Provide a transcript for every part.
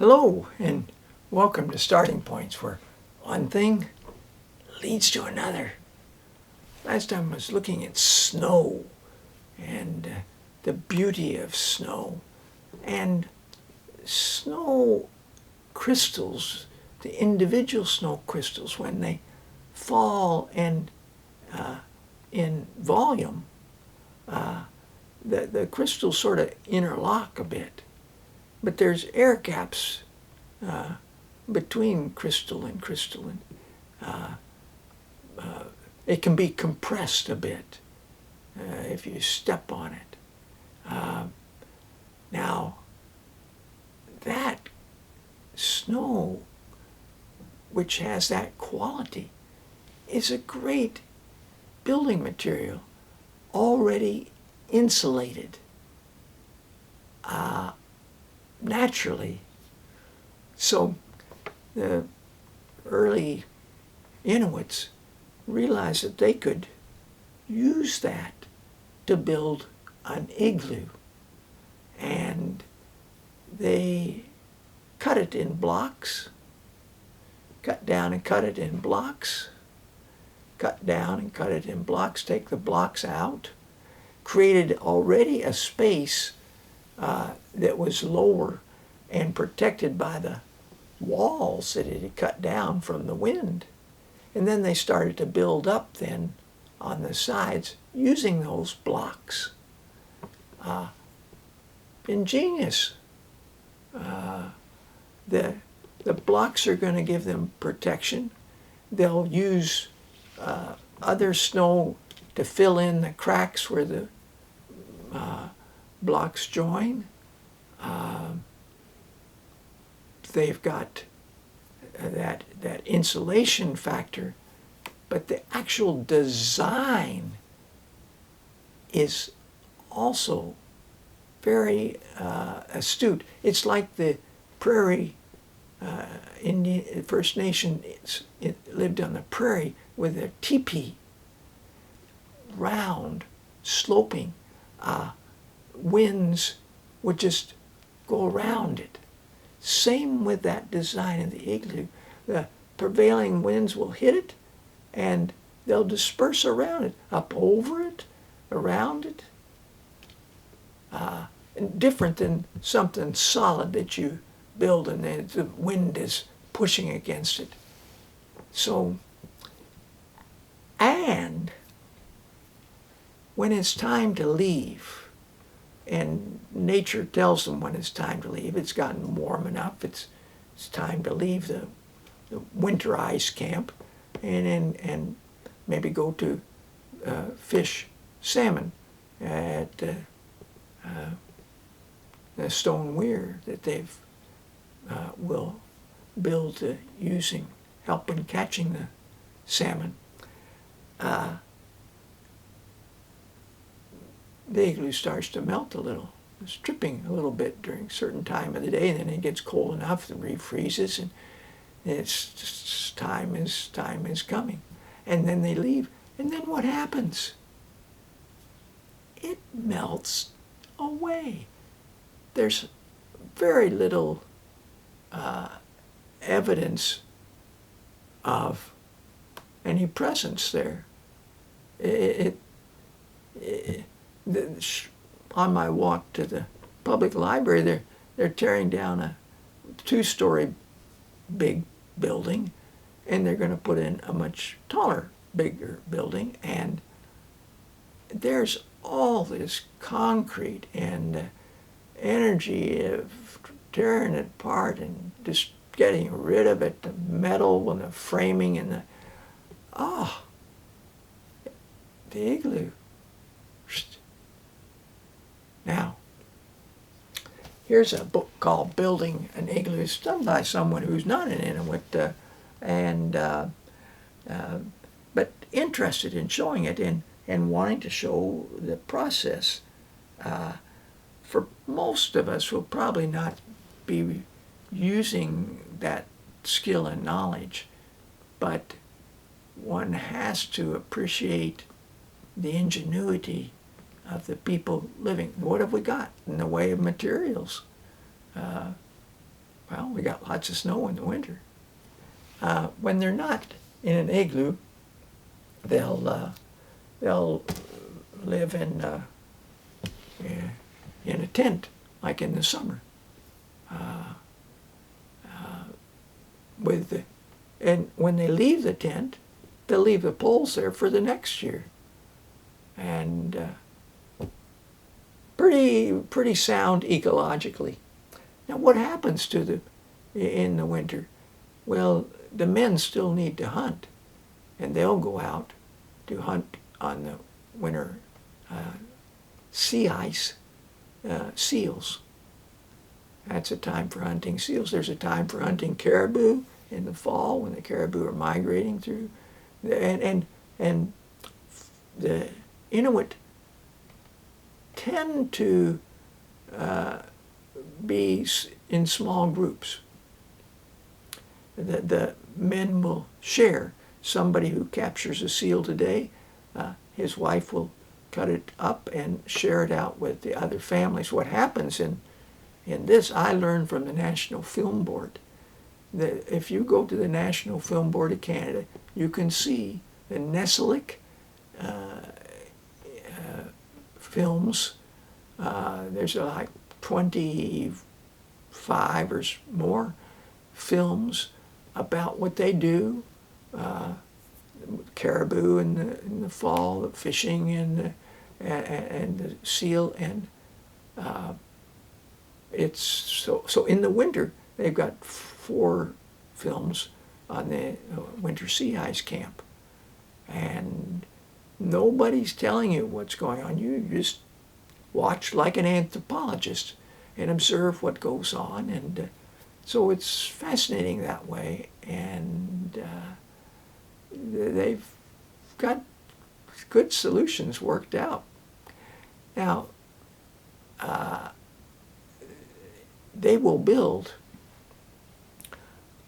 Hello and welcome to Starting Points, where one thing leads to another. Last time I was looking at snow and the beauty of snow, and snow crystals, the individual snow crystals, when they fall and in volume, the crystals sort of interlock a bit. But there's air gaps between crystal and crystalline. It can be compressed a bit if you step on it. Now, that snow, which has that quality, is a great building material, already insulated naturally. So the early Inuits realized that they could use that to build an igloo, and they cut it in blocks, cut down and cut it in blocks, cut down and cut it in blocks, take the blocks out, created already a space that was lower and protected by the walls that it had cut down from the wind. And then they started to build up then on the sides using those blocks. Ingenious. The blocks are going to give them protection. They'll use other snow to fill in the cracks where the blocks join. They've got that insulation factor, but the actual design is also very astute. It's like the prairie Indian First Nation lived on the prairie with their teepee, round, sloping. Winds would just go around it. Same with that design of the igloo. The prevailing winds will hit it and they'll disperse around it, up over it, around it. And different than something solid that you build and the wind is pushing against it. So, and when it's time to leave, and nature tells them when it's time to leave, it's gotten warm enough, it's time to leave the winter ice camp and maybe go to fish salmon at the stone weir that they've will build using, helping catching the salmon. The igloo starts to melt a little. It's dripping a little bit during a certain time of the day, and then it gets cold enough, it refreezes, and it's just, time is coming. And then they leave. And then what happens? It melts away. There's very little evidence of any presence there. On my walk to the public library, they're tearing down a 2-story big building, and they're going to put in a much taller, bigger building, and there's all this concrete and energy of tearing it apart and just getting rid of it, the metal and the framing and the igloo. Now, here's a book called Building an Igloo. It's done by someone who's not an Inuit, but interested in showing it and wanting to show the process. For most of us who'll probably not be using that skill and knowledge, but one has to appreciate the ingenuity of the people living. What have we got in the way of materials? Well, we got lots of snow in the winter. When they're not in an igloo, they'll live in a tent, like in the summer. And when they leave the tent, they'll leave the poles there for the next year. And pretty sound ecologically. Now, what happens in the winter? Well, the men still need to hunt, and they'll go out to hunt on the winter sea ice seals. That's a time for hunting seals. There's a time for hunting caribou in the fall when the caribou are migrating through. And the Inuit tend to be in small groups. The men will share. Somebody who captures a seal today, his wife will cut it up and share it out with the other families. What happens in this, I learned from the National Film Board, that if you go to the National Film Board of Canada, you can see the Neselic films. There's like 25 or more films about what they do. Caribou in the fall, the fishing and the seal, and it's so in the winter they've got 4 films on the winter sea ice camp, and nobody's telling you what's going on. You just watch like an anthropologist and observe what goes on, and so it's fascinating that way. And they've got good solutions worked out. Now, they will build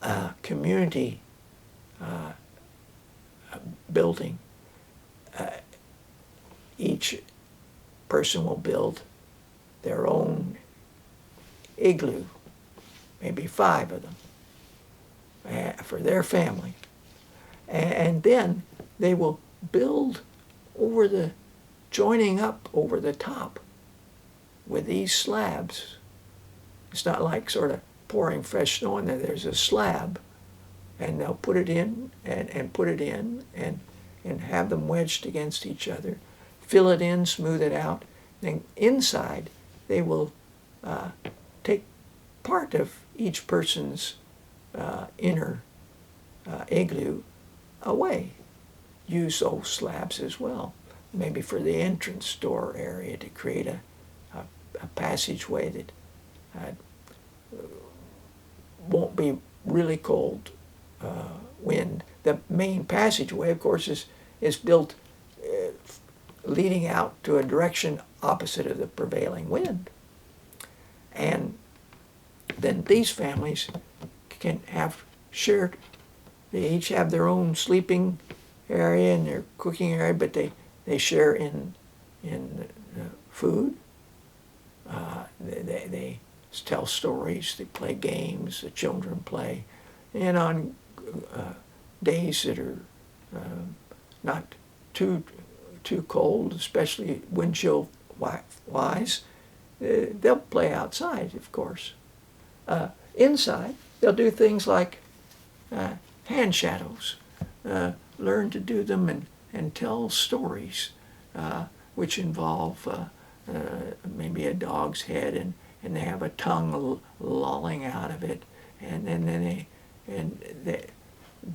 a community building. Each person will build their own igloo, maybe 5 of them, for their family. And then they will build joining up over the top with these slabs. It's not like sort of pouring fresh snow in there. There's a slab, and they'll put it in and put it in and have them wedged against each other, fill it in, smooth it out. Then inside, they will take part of each person's inner igloo away. Use those slabs as well, maybe for the entrance door area to create a passageway that won't be really cold wind. The main passageway, of course, is built leading out to a direction opposite of the prevailing wind. And then these families can have shared, they each have their own sleeping area and their cooking area, but they share in food. They tell stories, they play games, the children play. And on days that are not too cold, especially wind chill wise, they'll play outside, of course. Inside, they'll do things like hand shadows, learn to do them and tell stories, which involve maybe a dog's head and they have a tongue lolling out of it, and then they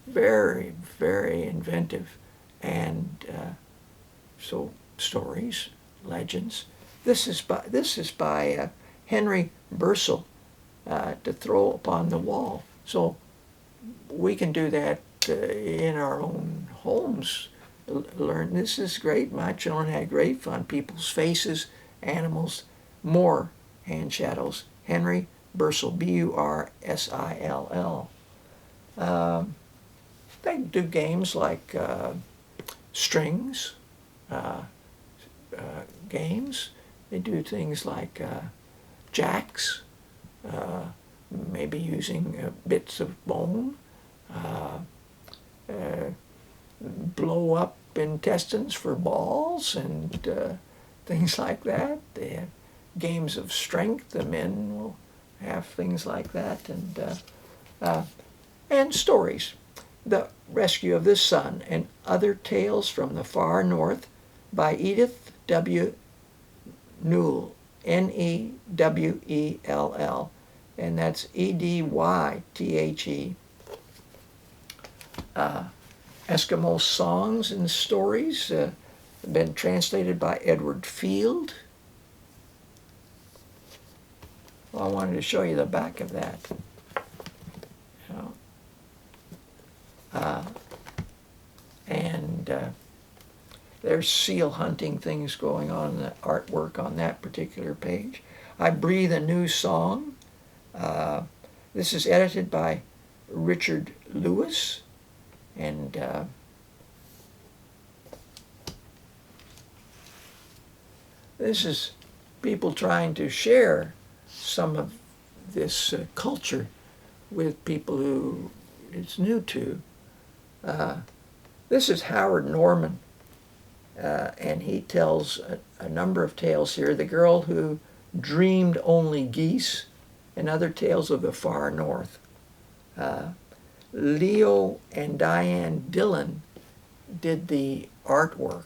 very, very inventive, and so stories, legends. This is by Henry Bursell, to throw upon the wall. So we can do that in our own homes. Learn. This is great. My children had great fun. People's faces, animals, more hand shadows. Henry Bursell, Bursill. They do games like strings games. They do things like jacks, maybe using bits of bone, blow up intestines for balls and things like that. They have games of strength. The men will have things like that, and stories. The Rescue of the Sun and Other Tales from the Far North by Edith W. Newell, Newell, and that's Edythe. Eskimo Songs and Stories, been translated by Edward Field. Well, I wanted to show you the back of that. There's seal hunting things going on in the artwork on that particular page. I Breathe a New Song. This is edited by Richard Lewis, and this is people trying to share some of this culture with people who it's new to. This is Howard Norman, and he tells a number of tales here. The Girl Who Dreamed Only Geese, and Other Tales of the Far North. Leo and Diane Dillon did the artwork,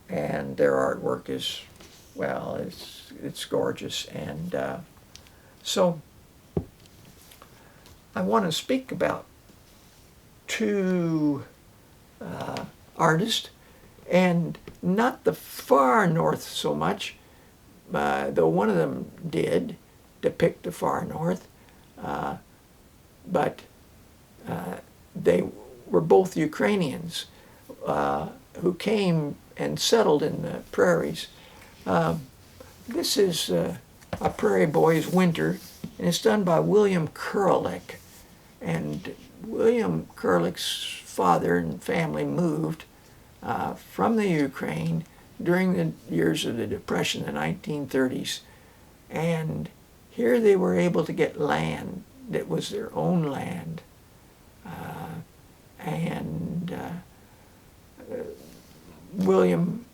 and their artwork is, well, it's gorgeous. And so I want to speak about two artists, and not the far north so much, though one of them did depict the far north, but they were both Ukrainians who came and settled in the prairies. This is A Prairie Boy's Winter, and it's done by William Kurlik. And William Kurlik's father and family moved from the Ukraine during the years of the Depression, the 1930s. And here they were able to get land that was their own land. William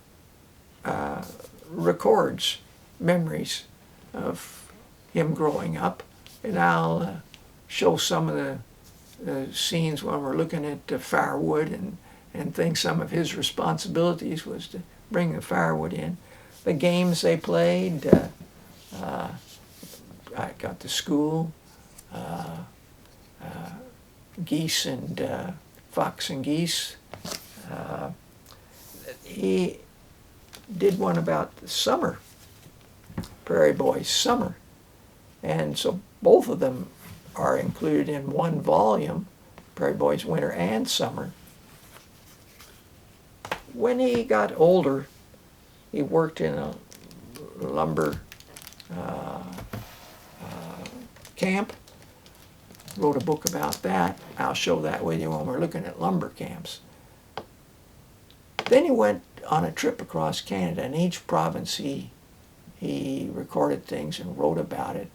records memories of him growing up, and I'll show some of the scenes when we're looking at the firewood, and think some of his responsibilities was to bring the firewood in. The games they played, I got to school, geese and fox and geese. He did one about the summer, Prairie Boys Summer, and so both of them are included in one volume, Prairie Boys Winter and Summer. When he got older, he worked in a lumber camp, wrote a book about that. I'll show that with you when we're looking at lumber camps. Then he went on a trip across Canada, and each province he recorded things and wrote about it.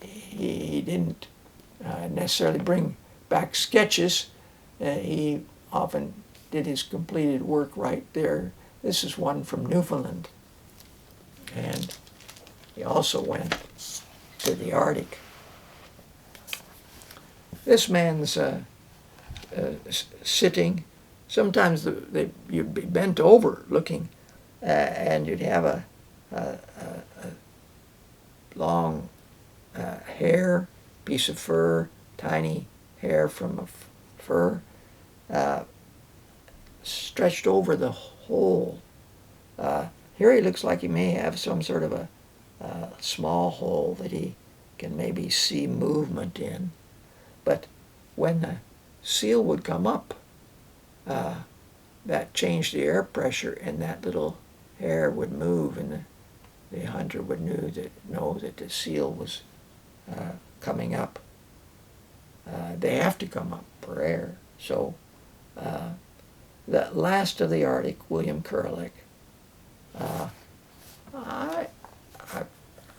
He didn't necessarily bring back sketches. He often did his completed work right there. This is one from Newfoundland. And he also went to the Arctic. This man's sitting. Sometimes you'd be bent over looking, and you'd have a long hair, piece of fur, tiny hair from a fur, stretched over the hole. Here he looks like he may have some sort of a small hole that he can maybe see movement in. But when the seal would come up, that changed the air pressure, and that little hair would move, and the hunter would know that the seal was coming up. They have to come up for air. So the last of the Arctic, William Kurlik. I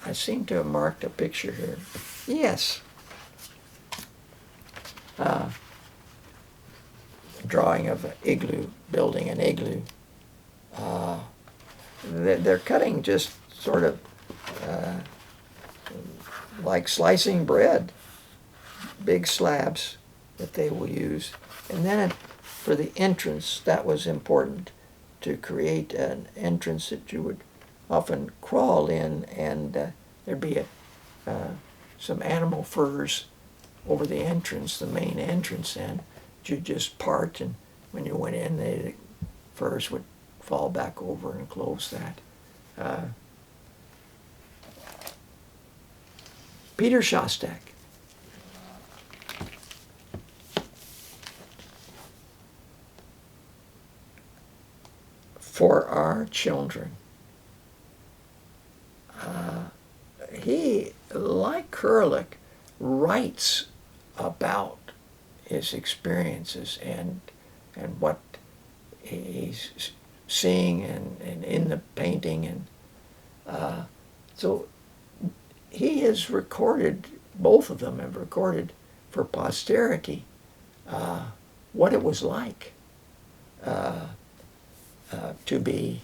I seem to have marked a picture here. Yes. Drawing of an igloo, building an igloo. They're cutting just sort of like slicing bread, big slabs that they will use. And then for the entrance, that was important, to create an entrance that you would often crawl in, and there'd be some animal furs over the entrance, the main entrance, and you just part, and when you went in, the furs would fall back over and close that. Peter Shostak. For our children. He, like Kurlik, writes about his experiences and what he's seeing and in the painting, and so he has recorded, both of them have recorded for posterity what it was like to be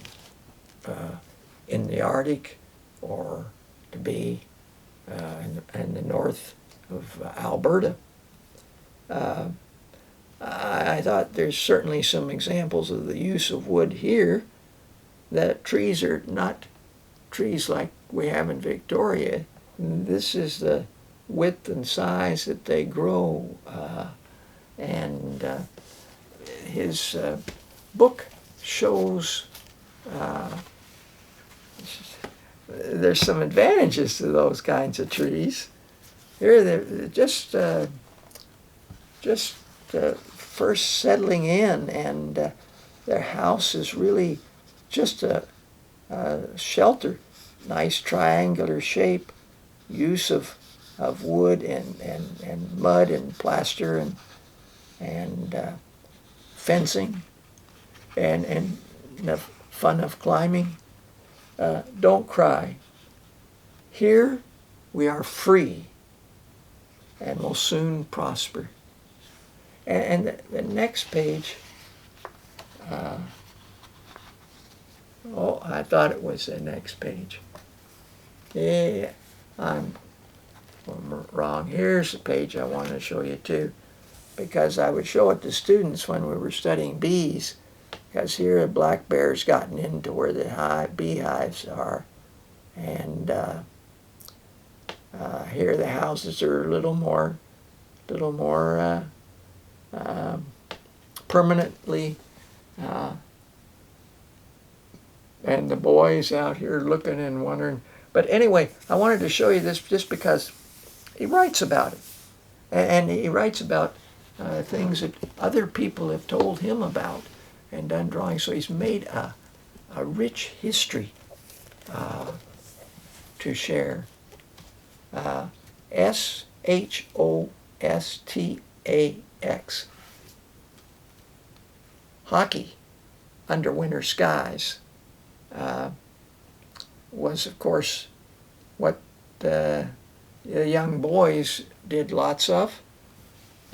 in the Arctic, or to be in the north of Alberta. I thought there's certainly some examples of the use of wood here, that trees are not trees like we have in Victoria. This is the width and size that they grow, and his book shows there's some advantages to those kinds of trees. Here they're just first settling in, and their house is really just a shelter, nice triangular shape, use of wood and mud and plaster and fencing, and the fun of climbing. Don't cry. Here we are free and will soon prosper. And the next page, I thought it was the next page. Yeah, I'm wrong. Here's the page I want to show you too, because I would show it to students when we were studying bees, because here a black bear's gotten into where the beehives are, and here the houses are a little more permanently, and the boys out here looking and wondering. But anyway, I wanted to show you this just because he writes about it, and he writes about things that other people have told him about and done drawings. So he's made a rich history to share. Shostax. Hockey under winter skies was, of course, what the young boys did lots of.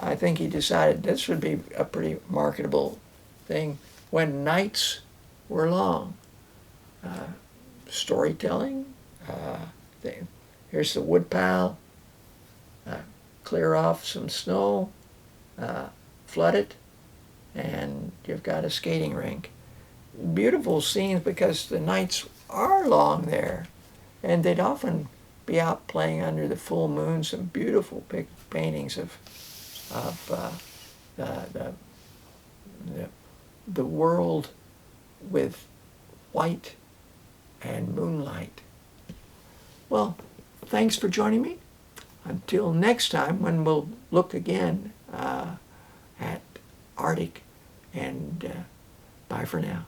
I think he decided this would be a pretty marketable thing when nights were long. Storytelling. Here's the woodpile. Clear off some snow, flood it, and you've got a skating rink. Beautiful scenes because the nights are long there, and they'd often be out playing under the full moon. Some beautiful paintings of the world with white and moonlight. Well, thanks for joining me. Until next time, when we'll look again at Arctic, and bye for now.